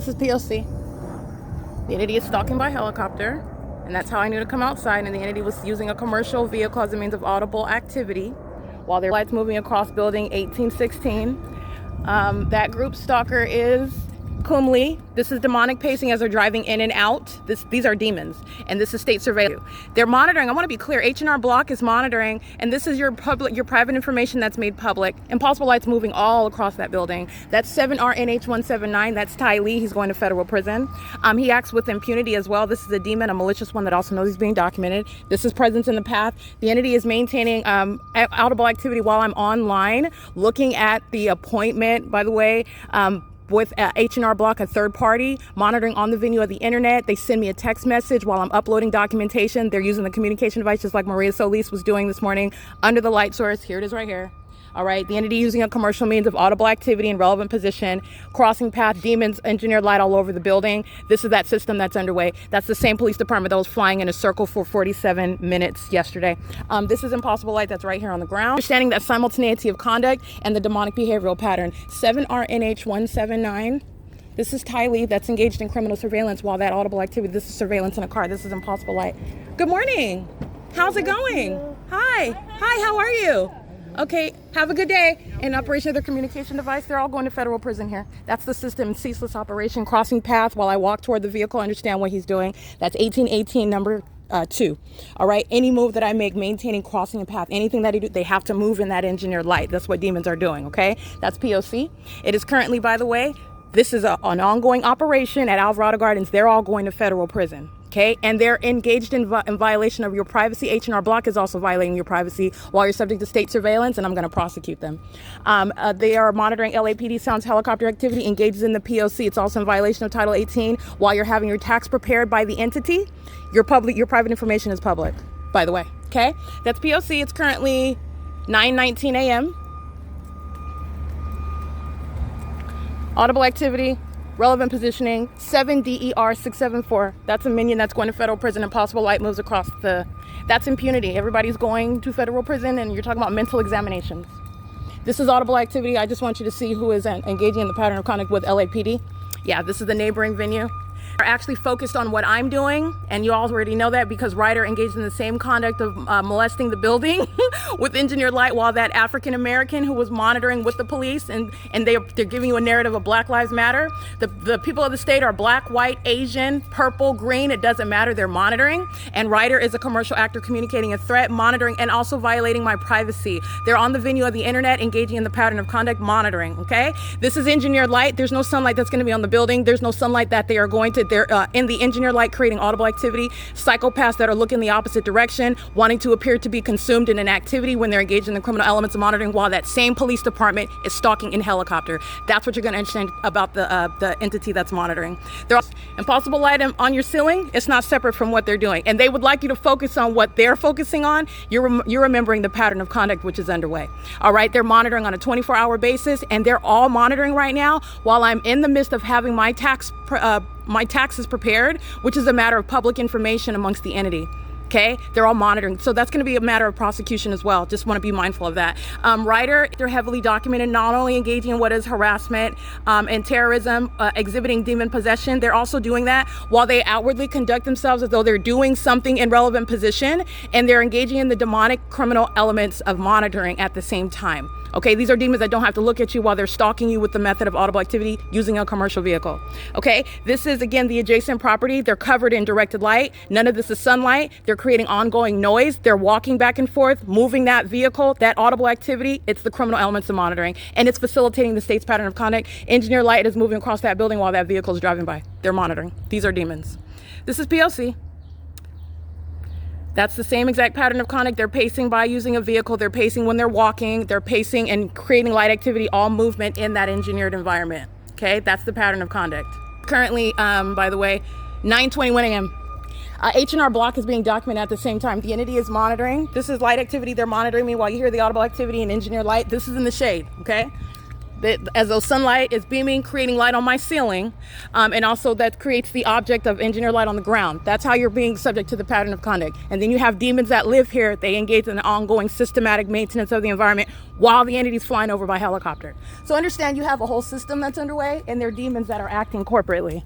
This is P.O.C. The entity is stalking by helicopter, and that's how I knew to come outside. And the entity was using a commercial vehicle as a means of audible activity while their lights moving across building 1816. That group stalker is Kumli. This is demonic pacing as they're driving in and out. These are demons, and this is state surveillance. They're monitoring. I want to be clear. H&R Block is monitoring, and this is your private information that's made public. Impossible lights moving all across that building. That's 7RNH179. That's Ty Lee. He's going to federal prison. He acts with impunity as well. This is a demon, a malicious one that also knows he's being documented. This is presence in the path. The entity is maintaining audible activity while I'm online, looking at the appointment, by the way, with H&R Block, a third party, monitoring on the venue of the internet. They send me a text message while I'm uploading documentation. They're using the communication device just like Maria Solis was doing this morning under the light source. Here it is right here. All right, the entity using a commercial means of audible activity in relevant position, crossing path, demons, engineered light all over the building. This is that system that's underway. That's the same police department that was flying in a circle for 47 minutes yesterday. This is impossible light that's right here on the ground. Understanding that simultaneity of conduct and the demonic behavioral pattern. 7RNH179. This is Ty Lee that's engaged in criminal surveillance while that audible activity. This is surveillance in a car. This is impossible light. Good morning. How's it going? Hi. Hi, how are you? Okay, have a good day. In operation of their communication device, they're all going to federal prison here. That's the system, ceaseless operation, crossing path while I walk toward the vehicle, understand what he's doing. That's 1818, number 2. All right, any move that I make, maintaining crossing a path, anything that I do, they have to move in that engineered light. That's what demons are doing, okay? That's P.O.C. It is currently, by the way, this is an ongoing operation at Alvarado Gardens. They're all going to federal prison. Okay, and they're engaged in violation of your privacy. H&R Block is also violating your privacy while you're subject to state surveillance, and I'm going to prosecute them. They are monitoring LAPD sounds helicopter activity, engages in the P.O.C. It's also in violation of Title 18 while you're having your tax prepared by the entity. Your private information is public, by the way. Okay, that's P.O.C. It's currently 9:19 a.m. Audible activity. Relevant positioning, 7DER674. That's a minion that's going to federal prison. Impossible light moves across that's impunity. Everybody's going to federal prison, and you're talking about mental examinations. This is audible activity. I just want you to see who is engaging in the pattern of conduct with LAPD. Yeah, this is the neighboring venue. Are actually focused on what I'm doing, and you all already know that because Ryder engaged in the same conduct of molesting the building with engineered light while that African American who was monitoring with the police, and they're giving you a narrative of Black Lives Matter. The people of the state are black, white, Asian, purple, green, it doesn't matter, they're monitoring, and Ryder is a commercial actor communicating a threat, monitoring, and also violating my privacy. They're on the venue of the internet engaging in the pattern of conduct, monitoring, okay? This is engineered light. There's no sunlight that's going to be on the building. There's no sunlight that they are going to. They're in the engineered light creating audible activity. Psychopaths that are looking the opposite direction, wanting to appear to be consumed in an activity when they're engaged in the criminal elements of monitoring while that same police department is stalking in helicopter. That's what you're going to understand about the entity that's monitoring. They're also impossible light on your ceiling. It's not separate from what they're doing. And they would like you to focus on what they're focusing on. You're remembering the pattern of conduct which is underway. All right, they're monitoring on a 24-hour basis, and they're all monitoring right now while I'm in the midst of having my taxes prepared, which is a matter of public information amongst the entity. Okay, they're all monitoring. So that's going to be a matter of prosecution as well. Just want to be mindful of that. Ryder, they're heavily documented, not only engaging in what is harassment and terrorism, exhibiting demon possession. They're also doing that while they outwardly conduct themselves as though they're doing something in relevant position, and they're engaging in the demonic criminal elements of monitoring at the same time. Okay, these are demons that don't have to look at you while they're stalking you with the method of audible activity using a commercial vehicle. Okay, this is again the adjacent property. They're covered in directed light. None of this is sunlight. They're creating ongoing noise. They're walking back and forth, moving that vehicle, that audible activity. It's the criminal elements of monitoring, and it's facilitating the state's pattern of conduct. Engineer light is moving across that building while that vehicle is driving by. They're monitoring. These are demons. This is P.O.C. That's the same exact pattern of conduct. They're pacing by using a vehicle. They're pacing when they're walking. They're pacing and creating light activity, all movement in that engineered environment. Okay, that's the pattern of conduct. Currently, by the way, 9:21 a.m. H&R Block is being documented at the same time. The entity is monitoring. This is light activity. They're monitoring me while you hear the audible activity and engineered light. This is in the shade, okay? as though sunlight is beaming, creating light on my ceiling, and also that creates the object of engineer light on the ground. That's how you're being subject to the pattern of conduct. And then you have demons that live here. They engage in the ongoing systematic maintenance of the environment while the entity's flying over by helicopter. So understand you have a whole system that's underway, and there are demons that are acting corporately.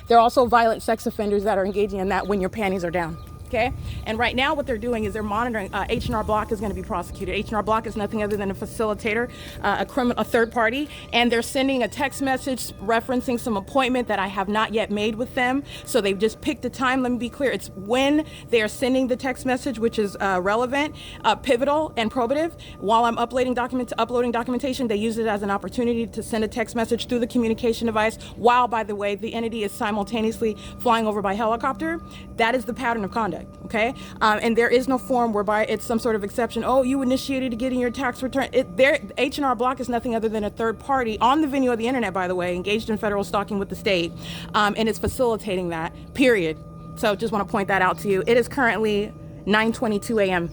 There are also violent sex offenders that are engaging in that when your panties are down. Okay, and right now what they're doing is they're monitoring. H&R Block is going to be prosecuted. H&R Block is nothing other than a facilitator, a third party, and they're sending a text message referencing some appointment that I have not yet made with them. So they've just picked a time. Let me be clear. It's when they are sending the text message, which is relevant, pivotal, and probative. While I'm uploading documentation, they use it as an opportunity to send a text message through the communication device, while, by the way, the entity is simultaneously flying over by helicopter. That is the pattern of conduct. Okay, and there is no form whereby it's some sort of exception. Oh, you initiated to getting your tax return. H&R Block is nothing other than a third party on the venue of the internet, by the way, engaged in federal stalking with the state, and it's facilitating that. Period. So just want to point that out to you. It is currently 9:22 a.m.